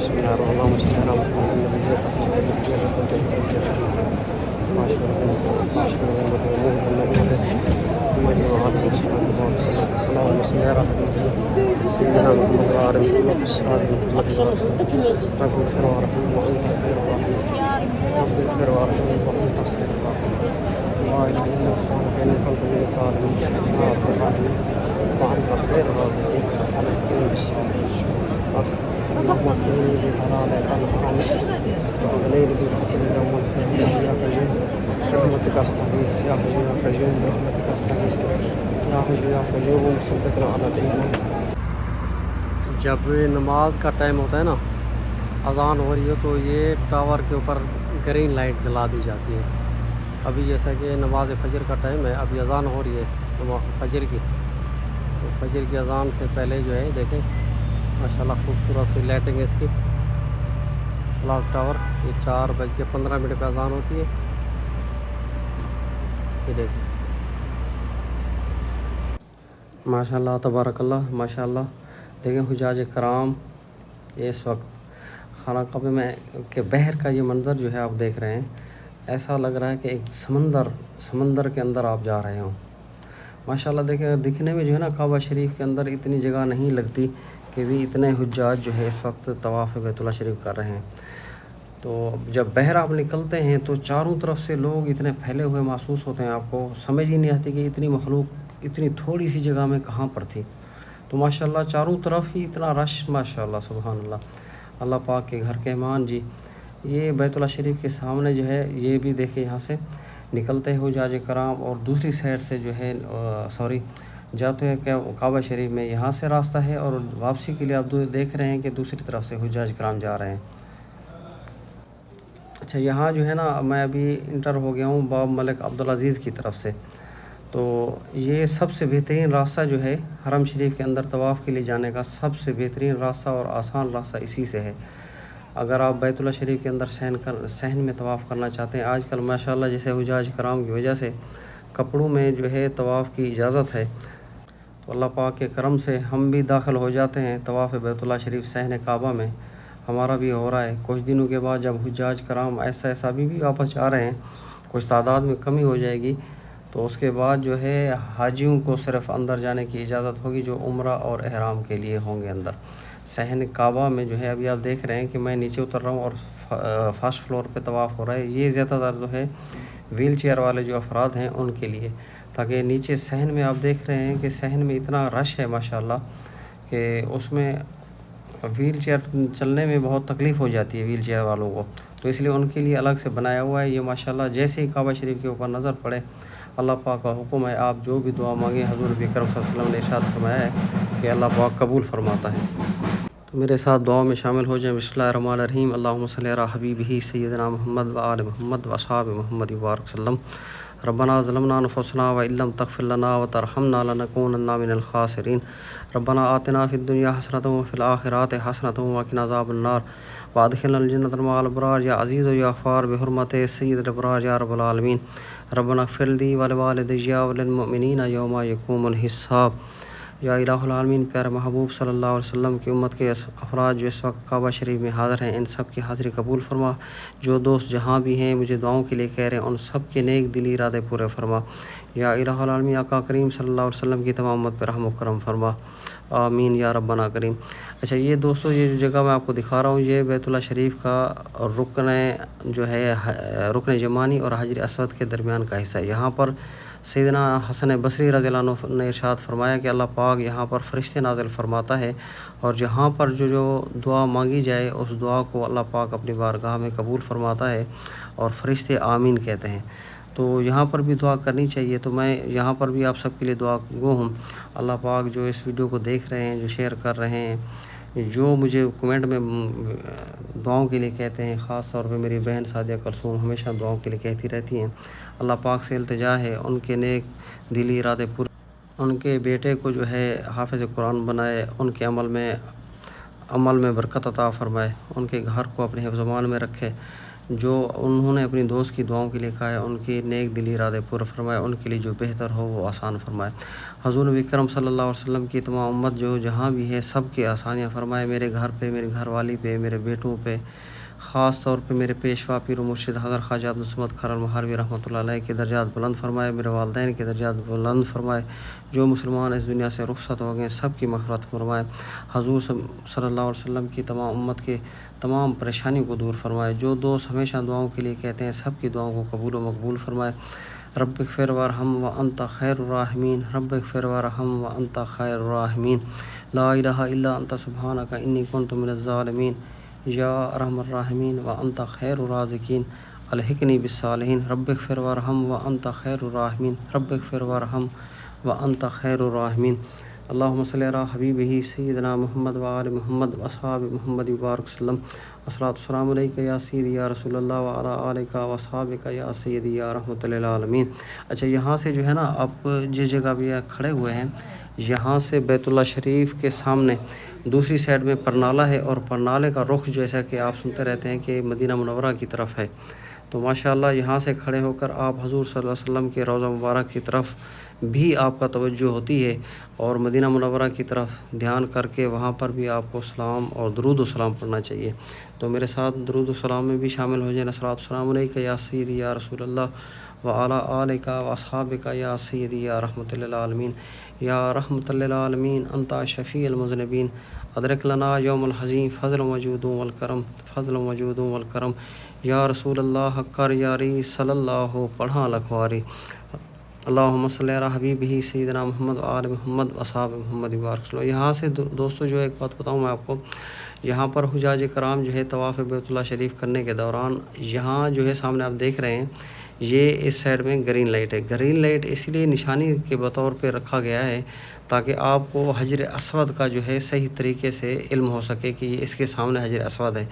بسم الله الرحمن اللهم اكفني بحلال عن حرام وغنيني بالفضل من منصب يا قيوم برحمتك استغيث يا حي يا قيوم برحمتك استغيث یا حی یا قیوم ثبتنا علی الایمان۔ جب نماز کا ٹائم ہوتا ہے نا، اذان ہو رہی ہو تو یہ ٹاور کے اوپر گرین لائٹ جلا دی جاتی ہے۔ ابھی جیسا کہ نماز فجر کا ٹائم ہے، ابھی اذان ہو رہی ہے فجر کی، تو فجر کی اذان سے پہلے جو ہے دیکھیں ماشاءاللہ خوبصورت سی لائٹنگ ہے اس کی۔ کلاک ٹاور یہ 4:15 پہ اذان ہوتی ہے، یہ دیکھیں ماشاءاللہ تبارک اللہ ماشاءاللہ۔ دیکھیں حجاج کرام اس وقت خانہ کعبہ میں کہ بحر کا یہ منظر جو ہے آپ دیکھ رہے ہیں، ایسا لگ رہا ہے کہ ایک سمندر کے اندر آپ جا رہے ہوں ماشاءاللہ۔ دیکھیں دکھنے میں جو ہے نا کعبہ شریف کے اندر اتنی جگہ نہیں لگتی کہ بھی اتنے حجاج جو ہے اس وقت طواف بیت اللہ شریف کر رہے ہیں۔ تو جب بحر آپ نکلتے ہیں تو چاروں طرف سے لوگ اتنے پھیلے ہوئے محسوس ہوتے ہیں، آپ کو سمجھ ہی نہیں آتی کہ اتنی مخلوق اتنی تھوڑی سی جگہ میں کہاں پر تھی۔ تو ماشاءاللہ چاروں طرف ہی اتنا رش ماشاءاللہ سبحان اللہ۔ اللہ پاک کے گھر کے مہمان جی، یہ بیت اللہ شریف کے سامنے جو ہے یہ بھی دیکھیں یہاں سے نکلتے ہیں حجاج کرام، اور دوسری سائڈ سے جو ہے جاتے ہیں کہ کعبہ شریف میں یہاں سے راستہ ہے، اور واپسی کے لیے آپ دیکھ رہے ہیں کہ دوسری طرف سے حجاج کرام جا رہے ہیں۔ اچھا یہاں جو ہے نا میں ابھی انٹر ہو گیا ہوں باب ملک عبدالعزیز کی طرف سے، تو یہ سب سے بہترین راستہ جو ہے حرم شریف کے اندر طواف کے لیے جانے کا، سب سے بہترین راستہ اور آسان راستہ اسی سے ہے۔ اگر آپ بیت اللہ شریف کے اندر صحن میں طواف کرنا چاہتے ہیں، آج کل ماشاءاللہ جیسے حجاج کرام کی وجہ سے کپڑوں میں جو ہے طواف کی اجازت ہے، تو اللہ پاک کے کرم سے ہم بھی داخل ہو جاتے ہیں طواف بیت اللہ شریف صحن کعبہ میں، ہمارا بھی ہو رہا ہے۔ کچھ دنوں کے بعد جب حجاج کرام ایسا بھی واپس جا رہے ہیں، کچھ تعداد میں کمی ہو جائے گی، تو اس کے بعد جو ہے حاجیوں کو صرف اندر جانے کی اجازت ہوگی جو عمرہ اور احرام کے لیے ہوں گے اندر۔ صحن کعبہ میں جو ہے ابھی آپ دیکھ رہے ہیں کہ میں نیچے اتر رہا ہوں اور فرسٹ فلور پہ طواف ہو رہا ہے۔ یہ زیادہ تر جو ہے ویل چیئر والے جو افراد ہیں ان کے لیے، تاکہ نیچے صحن میں آپ دیکھ رہے ہیں کہ صحن میں اتنا رش ہے ماشاءاللہ کہ اس میں ویل چیئر چلنے میں بہت تکلیف ہو جاتی ہے ویل چیئر والوں کو، تو اس لیے ان کے لیے الگ سے بنایا ہوا ہے یہ ماشاءاللہ۔ جیسے ہی کعبہ شریف کے اوپر نظر پڑے، اللہ پاک کا حکم ہے آپ جو بھی دعا مانگیں، حضور اکرم صلی اللہ علیہ وسلم نے ارشاد فرمایا ہے کہ اللہ پاک قبول فرماتا ہے۔ تو میرے ساتھ دعا میں شامل ہو جائیں۔ بسم اللہ الرحمن الرحیم، اللہم صلی علی حبیبہ سیدنا محمد وآل محمد واصحاب محمد وبارک وسلم۔ ربنا ظلمنا انفسنا وان لم تغفر لنا وترحمنا لنکونن من الخاسرین۔ ربنا آتنا فی الدنیا حسنۃ وفی الآخرۃ حسنۃ وقنا عذاب النار وادخلنا الجنۃ مع الابرار یا عزیز و یا غفار بحرمت سید الابرار یا رب العالمین۔ ربنا اغفر لی ولوالدی وللمؤمنین یوم یقوم الحساب۔ یا الہ العالمین، پیارے محبوب صلی اللہ علیہ وسلم کی امت کے افراد جو اس وقت کعبہ شریف میں حاضر ہیں، ان سب کی حاضری قبول فرما۔ جو دوست جہاں بھی ہیں مجھے دعاؤں کے لیے کہہ رہے ہیں، ان سب کے نیک دلی ارادے پورے فرما۔ یا الہ العالمین، آقا کریم صلی اللہ علیہ وسلم کی تمام امت پر رحم و کرم فرما، آمین یا ربنا کریم۔ اچھا یہ دوستو، یہ جو جگہ میں آپ کو دکھا رہا ہوں، یہ بیت اللہ شریف کا رکن یمانی اور حجر اسود کے درمیان کا حصہ ہے۔ یہاں پر سیدنا حسن بصری رضی اللہ عنہ نے ارشاد فرمایا کہ اللہ پاک یہاں پر فرشتے نازل فرماتا ہے، اور جہاں پر جو دعا مانگی جائے اس دعا کو اللہ پاک اپنی بارگاہ میں قبول فرماتا ہے، اور فرشتے آمین کہتے ہیں۔ تو یہاں پر بھی دعا کرنی چاہیے، تو میں یہاں پر بھی آپ سب کے لیے دعا گو ہوں۔ اللہ پاک جو اس ویڈیو کو دیکھ رہے ہیں، جو شیئر کر رہے ہیں، جو مجھے کمنٹ میں دعاؤں کے لیے کہتے ہیں، خاص طور پہ میری بہن سعدیہ کلثوم ہمیشہ دعاؤں کے لیے کہتی رہتی ہیں، اللہ پاک سے التجا ہے ان کے نیک دلی ارادے پورے، ان کے بیٹے کو جو ہے حافظ قرآن بنائے، ان کے عمل میں برکت عطا فرمائے، ان کے گھر کو اپنے حفظ و امان میں رکھے۔ جو انہوں نے اپنی دوست کی دعاؤں کے لیے کہا ہے ان کی نیک دلی ارادے پورا فرمائے، ان کے لیے جو بہتر ہو وہ آسان فرمائے۔ حضور نبی کرم صلی اللہ علیہ وسلم کی تمام امت جو جہاں بھی ہے سب کی آسانیاں فرمائے، میرے گھر پہ، میری گھر والی پہ، میرے بیٹوں پہ، خاص طور پہ میرے پیشوا پیر و مرشد حضرت خواجہ عبدالصمد کھرر مہاروی رحمۃ اللہ علیہ کے درجات بلند فرمائے، میرے والدین کے درجات بلند فرمائے، جو مسلمان اس دنیا سے رخصت ہو گئے سب کی مغفرت فرمائے، حضور صلی اللہ علیہ وسلم کی تمام امت کے تمام پریشانیوں کو دور فرمائے، جو دوست ہمیشہ دعاؤں کے لیے کہتے ہیں سب کی دعاؤں کو قبول و مقبول فرمائے۔ رب اغفر وارحم وانت خیر الراحمین، رب اغفر وارحم وانت خیر الراحمین، لا الہ الا انت سبحانک انی کنت من الظالمین، یا ارحم الراحمین وانت خیر الرازقین، الحقنی بالصالحین، رب اغفر وارحم وانت خیر الراحمین، رب اغفر وارحم وانت خیر الراحمین۔ اللہم صلی علی حبیبہ سیدنا محمد وآل محمد واصحاب محمد وبارک وسلم، الصلاۃ والسلام علیکہ یا سیدی یا رسول اللہ وعلی آلک واصحابک یا سیدی یا رحمۃ للعالمین۔ اچھا، یہاں سے جو ہے نا آپ جس جگہ بھی کھڑے ہوئے ہیں یہاں سے بیت اللہ شریف کے سامنے دوسری سائڈ میں پرنالہ ہے، اور پرنالے کا رخ جیسا کہ آپ سنتے رہتے ہیں کہ مدینہ منورہ کی طرف ہے، تو ماشاءاللہ یہاں سے کھڑے ہو کر آپ حضور صلی اللہ علیہ وسلم کے روضہ مبارک کی طرف بھی آپ کا توجہ ہوتی ہے، اور مدینہ منورہ کی طرف دھیان کر کے وہاں پر بھی آپ کو سلام اور درود و سلام پڑھنا چاہیے۔ تو میرے ساتھ درود و سلام میں بھی شامل ہو جائیں، الصلاۃ والسلام علیکہ یا سیدی یا رسول اللہ وعلی آلک واصحابک یا سیدی یا رحمۃ للعالمین، یا رحمۃ للعالمین انت شفیع المذنبین، ادرک لنا یوم الحزین فضل وجود والکرم، فضل وجود والکرم، یا رسول اللہ کر یاری صلی اللہ پڑھا لکھواری، اللہم صلی علی حبیبہ سیدنا محمد وآل محمد واصحاب محمد وبارک وسلم۔ یہاں سے دوستو جو ایک بات بتاؤں میں آپ کو، یہاں پر حجاج کرام جو ہے طواف بیت اللہ شریف کرنے کے دوران یہاں جو ہے سامنے آپ دیکھ رہے ہیں یہ اس سائڈ میں گرین لائٹ ہے، گرین لائٹ اس لیے نشانی کے بطور پہ رکھا گیا ہے تاکہ آپ کو حجر اسود کا جو ہے صحیح طریقے سے علم ہو سکے کہ یہ اس کے سامنے حجر اسود ہے،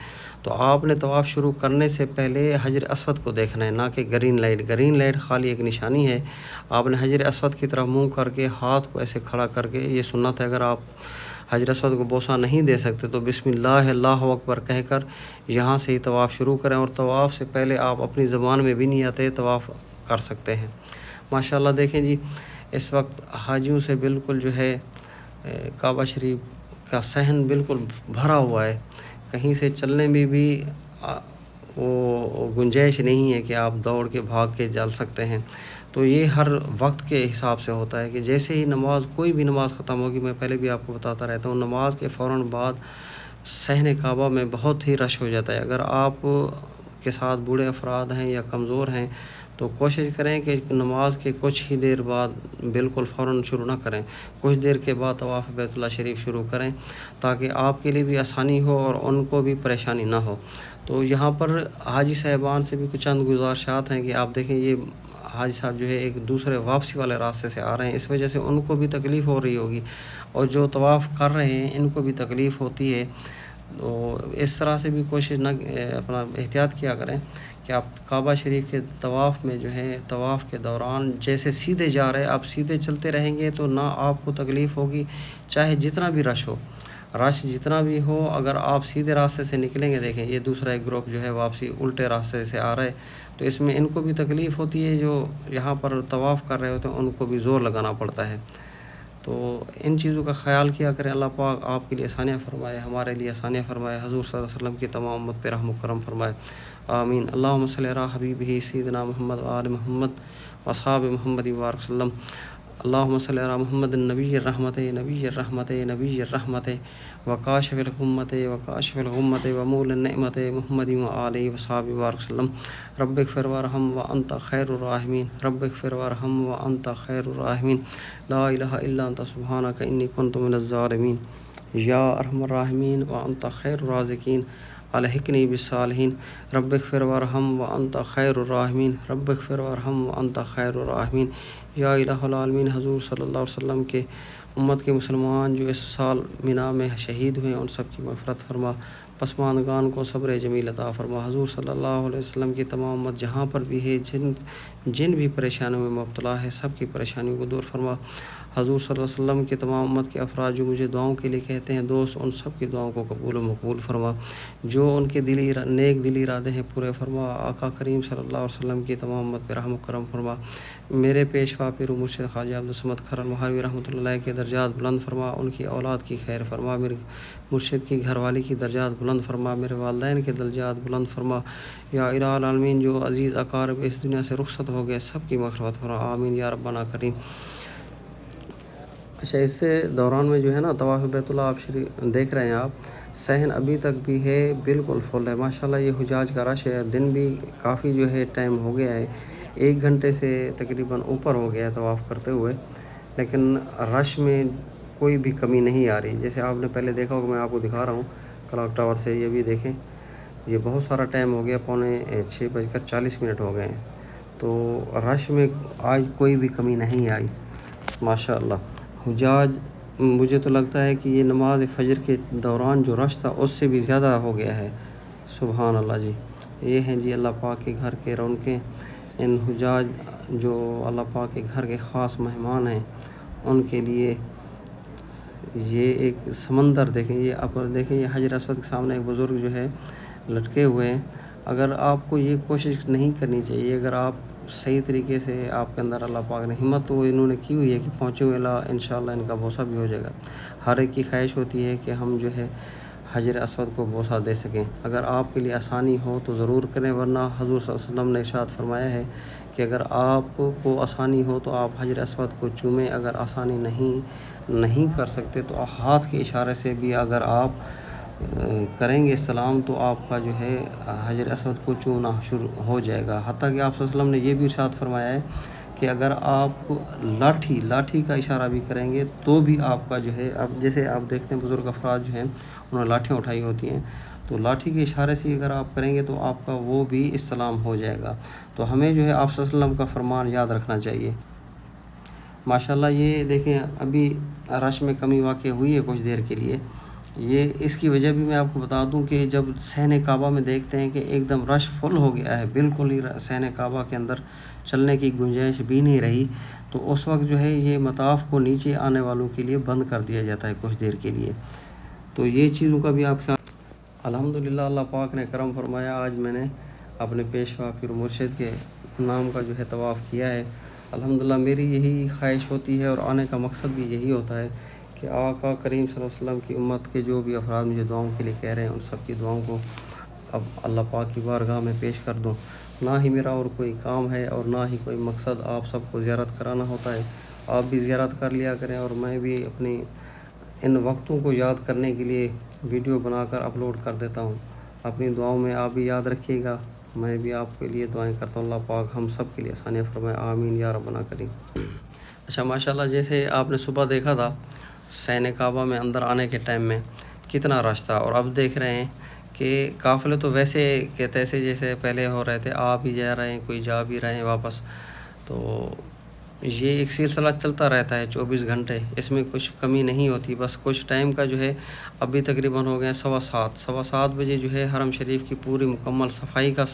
تو آپ نے طواف شروع کرنے سے پہلے حجر اسود کو دیکھنا ہے، نہ کہ گرین لائٹ۔ گرین لائٹ خالی ایک نشانی ہے، آپ نے حجر اسود کی طرف منہ کر کے ہاتھ کو ایسے کھڑا کر کے، یہ سنت ہے اگر آپ حجر اسود کو بوسہ نہیں دے سکتے تو بسم اللہ اللہ اکبر کہہ کر یہاں سے ہی طواف شروع کریں، اور طواف سے پہلے آپ اپنی زبان میں بھی نیت طواف کر سکتے ہیں۔ ماشاءاللہ دیکھیں جی، اس وقت حاجیوں سے بالکل جو ہے کعبہ شریف کا صحن بالکل بھرا ہوا ہے، کہیں سے چلنے میں بھی وہ گنجائش نہیں ہے کہ آپ دوڑ کے بھاگ کے چل سکتے ہیں، تو یہ ہر وقت کے حساب سے ہوتا ہے کہ جیسے ہی نماز کوئی بھی نماز ختم ہوگی، میں پہلے بھی آپ کو بتاتا رہتا ہوں، نماز کے فوراً بعد صحن کعبہ میں بہت ہی رش ہو جاتا ہے۔ اگر آپ کے ساتھ بوڑھے افراد ہیں یا کمزور ہیں تو کوشش کریں کہ نماز کے کچھ ہی دیر بعد بالکل فوراً شروع نہ کریں، کچھ دیر کے بعد طواف بیت اللہ شریف شروع کریں تاکہ آپ کے لیے بھی آسانی ہو اور ان کو بھی پریشانی نہ ہو۔ تو یہاں پر حاجی صاحبان سے بھی کچھ چند گزارشات ہیں کہ آپ دیکھیں یہ حاجی صاحب جو ہے ایک دوسرے واپسی والے راستے سے آ رہے ہیں، اس وجہ سے ان کو بھی تکلیف ہو رہی ہوگی، اور جو طواف کر رہے ہیں ان کو بھی تکلیف ہوتی ہے، تو اس طرح سے بھی کوشش نہ اپنا احتیاط کیا کریں کہ آپ کعبہ شریف کے طواف میں جو ہے طواف کے دوران جیسے سیدھے جا رہے آپ سیدھے چلتے رہیں گے تو نہ آپ کو تکلیف ہوگی، چاہے جتنا بھی رش ہو، رش جتنا بھی ہو، اگر آپ سیدھے راستے سے نکلیں گے، دیکھیں یہ دوسرا ایک گروپ جو ہے واپسی الٹے راستے سے آ رہے، تو اس میں ان کو بھی تکلیف ہوتی ہے، جو یہاں پر طواف کر رہے ہوتے ہیں ان کو بھی زور لگانا پڑتا ہے، تو ان چیزوں کا خیال کیا کریں۔ اللہ پاک آپ کے لیے آسانیاں فرمائے، ہمارے لیے آسانیاں فرمائے، حضور صلی اللہ علیہ وسلم کی تمام امت پہ رحم و کرم فرمائے، آمین۔ اللہم صلی علی حبیبہ سیدنا محمد وآل محمد واصحاب محمد وبارک وسلم، اللہم صلی علی محمد نبی الرحمت نبی الرحمت نبی الرحمت وکاشف الغمت وکاشف الغمت ومول النعمت محمد وآلہ وصحبہ وبارک وسلم، رب اغفر وارحم وانت خیر الراحمین، رب اغفر وارحم وانت خیر الراحمین، لا الہ الا انت سبحانک انی کنت من الظالمین، یا ارحم الراحمین وانت خیر الرازقین، الحقنی بالصالحین، رب اغفر وارحم وانت خیر الراحمین، رب اغفر وارحم وانت خیر الراحمین، یا الہ العالمین۔ حضور صلی اللہ علیہ وسلم کے امت کے مسلمان جو اس سال مینا میں شہید ہوئے ان سب کی مغفرت فرما، پسماندگان کو صبر جمیل عطا فرما، حضور صلی اللہ علیہ وسلم کی تمام امت جہاں پر بھی ہے جن بھی پریشانیوں میں مبتلا ہے سب کی پریشانیوں کو دور فرما، حضور صلی اللہ علیہ وسلم کے تمام امت کے افراد جو مجھے دعاؤں کے لیے کہتے ہیں دوست، ان سب کی دعاؤں کو قبول و مقبول فرما، جو ان کے نیک دلی ارادے ہیں پورے فرما، آقا کریم صلی اللہ علیہ وسلم کی تمام امت پہ رحم و کرم فرما، میرے پیشوا پیر و مرشد خواجہ عبدالصمد کھرر مہاروی رحمۃ اللہ علیہ کے درجات بلند فرما، ان کی اولاد کی خیر فرما، میرے مرشد کی گھر والی کی درجات بلند فرما، میرے والدین کے درجات بلند فرما، یا الہ العالمین جو عزیز اقارب اس دنیا سے رخصت ہو گئے سب کی مغفرت فرما، آمین یا ربنا کریم۔ اچھا، اس سے دوران میں جو ہے نا طواف بیت اللہ آپ دیکھ رہے ہیں آپ، صحن ابھی تک بھی ہے بالکل فل ہے ماشاءاللہ۔ یہ حجاج کا رش ہے، دن بھی کافی جو ہے ٹائم ہو گیا ہے، 1 گھنٹے سے تقریباً اوپر ہو گیا ہے طواف کرتے ہوئے، لیکن رش میں کوئی بھی کمی نہیں آ رہی۔ جیسے آپ نے پہلے دیکھا ہوگا، میں آپ کو دکھا رہا ہوں کلاک ٹاور سے، یہ بھی دیکھیں، یہ بہت سارا ٹائم ہو گیا، 6:40 ہو گئے ہیں، تو رش میں آج کوئی بھی کمی نہیں آئی ماشاءاللہ۔ حجاج مجھے تو لگتا ہے کہ یہ نماز فجر کے دوران جو رش تھا اس سے بھی زیادہ ہو گیا ہے، سبحان اللہ جی۔ یہ ہیں جی اللہ پاک کے گھر کے رونقیں، ان حجاج جو اللہ پاک کے گھر کے خاص مہمان ہیں ان کے لیے یہ ایک سمندر دیکھیں، یہ آپ دیکھیں، یہ حجر اسود کے سامنے ایک بزرگ جو ہے لٹکے ہوئے ہیں۔ اگر آپ کو یہ کوشش نہیں کرنی چاہیے، اگر آپ صحیح طریقے سے آپ کے اندر اللہ پاک نے ہمت تو انہوں نے کی ہوئی ہے کہ پہنچے ہوئے انشاءاللہ ان کا بوسہ بھی ہو جائے گا۔ ہر ایک کی خواہش ہوتی ہے کہ ہم جو ہے حجر اسود کو بوسہ دے سکیں، اگر آپ کے لیے آسانی ہو تو ضرور کریں، ورنہ حضور صلی اللہ علیہ وسلم نے ارشاد فرمایا ہے کہ اگر آپ کو آسانی ہو تو آپ حجر اسود کو چومیں، اگر آسانی نہیں کر سکتے تو ہاتھ کے اشارے سے بھی اگر آپ کریں گے استلام تو آپ کا جو ہے حجر اسود کو چومنا شروع ہو جائے گا۔ حتیٰ کہ آپ صلی اللہ علیہ وسلم نے یہ بھی ارشاد فرمایا ہے کہ اگر آپ لاٹھی کا اشارہ بھی کریں گے تو بھی آپ کا جو ہے، اب جیسے آپ دیکھتے ہیں بزرگ افراد جو ہیں انہوں نے لاٹھیاں اٹھائی ہوتی ہیں، تو لاٹھی کے اشارے سے اگر آپ کریں گے تو آپ کا وہ بھی استلام ہو جائے گا۔ تو ہمیں جو ہے آپ صلی اللہ علیہ وسلم کا فرمان یاد رکھنا چاہیے ماشاءاللہ۔ یہ دیکھیں ابھی رش میں کمی واقع ہوئی ہے کچھ دیر کے لیے، یہ اس کی وجہ بھی میں آپ کو بتا دوں کہ جب صحن کعبہ میں دیکھتے ہیں کہ ایک دم رش فل ہو گیا ہے، بالکل ہی صحن کعبہ کے اندر چلنے کی گنجائش بھی نہیں رہی، تو اس وقت جو ہے یہ مطاف کو نیچے آنے والوں کے لیے بند کر دیا جاتا ہے کچھ دیر کے لیے، تو یہ چیزوں کا بھی آپ خیال۔ الحمدللہ اللہ پاک نے کرم فرمایا، آج میں نے اپنے پیشوا پیر مرشد کے نام کا جو ہے طواف کیا ہے۔ الحمدللہ میری یہی خواہش ہوتی ہے اور آنے کا مقصد بھی یہی ہوتا ہے کہ آقا کریم صلی اللہ علیہ وسلم کی امت کے جو بھی افراد مجھے دعاؤں کے لیے کہہ رہے ہیں ان سب کی دعاؤں کو اب اللہ پاک کی بارگاہ میں پیش کر دوں۔ نہ ہی میرا اور کوئی کام ہے اور نہ ہی کوئی مقصد، آپ سب کو زیارت کرانا ہوتا ہے، آپ بھی زیارت کر لیا کریں، اور میں بھی اپنی ان وقتوں کو یاد کرنے کے لیے ویڈیو بنا کر اپلوڈ کر دیتا ہوں۔ اپنی دعاؤں میں آپ بھی یاد رکھیے گا، میں بھی آپ کے لیے دعائیں کرتا ہوں، اللہ پاک ہم سب کے لیے آسانیاں فرمائے، آمین یا ربنا کریم۔ اچھا ماشاءاللہ، جیسے آپ نے صبح دیکھا تھا صحن کعبہ میں اندر آنے کے ٹائم میں کتنا رش تھا، اور اب دیکھ رہے ہیں کہ قافلے تو ویسے کہ تیسے جیسے پہلے ہو رہے تھے، آ بھی جا رہے ہیں، کوئی جا بھی رہے ہیں واپس، تو یہ ایک سلسلہ چلتا رہتا ہے 24 گھنٹے، اس میں کچھ کمی نہیں ہوتی، بس کچھ ٹائم کا جو ہے ابھی تقریباً ہو گئے 7:15 بجے جو ہے حرم شریف کی پوری مکمل صفائی کا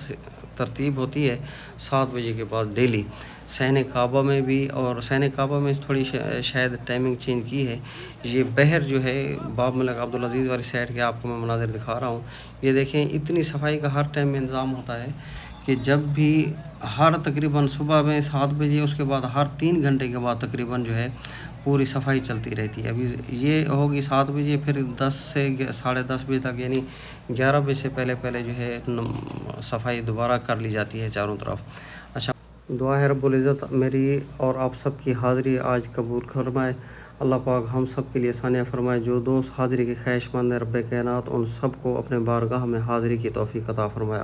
ترتیب ہوتی ہے 7 بجے کے بعد ڈیلی صحن کعبہ میں بھی، اور صحن کعبہ میں تھوڑی شاید ٹائمنگ چینج کی ہے، یہ بحر جو ہے باب ملک عبدالعزیز والی سائڈ کے آپ کو میں مناظر دکھا رہا ہوں، یہ دیکھیں اتنی صفائی کا ہر ٹائم میں انتظام ہوتا ہے کہ جب بھی ہر تقریباً صبح میں 7 بجے، اس کے بعد ہر 3 گھنٹے کے بعد تقریباً جو ہے پوری صفائی چلتی رہتی ہے۔ ابھی یہ ہوگی 7 بجے، پھر 10 سے 10:30 بجے تک، یعنی 11 بجے سے پہلے جو ہے صفائی دوبارہ کر لی جاتی ہے چاروں طرف۔ اچھا، دعا ہے رب العزت میری اور آپ سب کی حاضری آج قبول فرمائے، اللہ پاک ہم سب کے لیے آسانیاں فرمائے، جو دوست حاضری کی خواہش مند ہے رب کائنات ان سب کو اپنے بارگاہ میں حاضری کی توفیق عطا فرمائے۔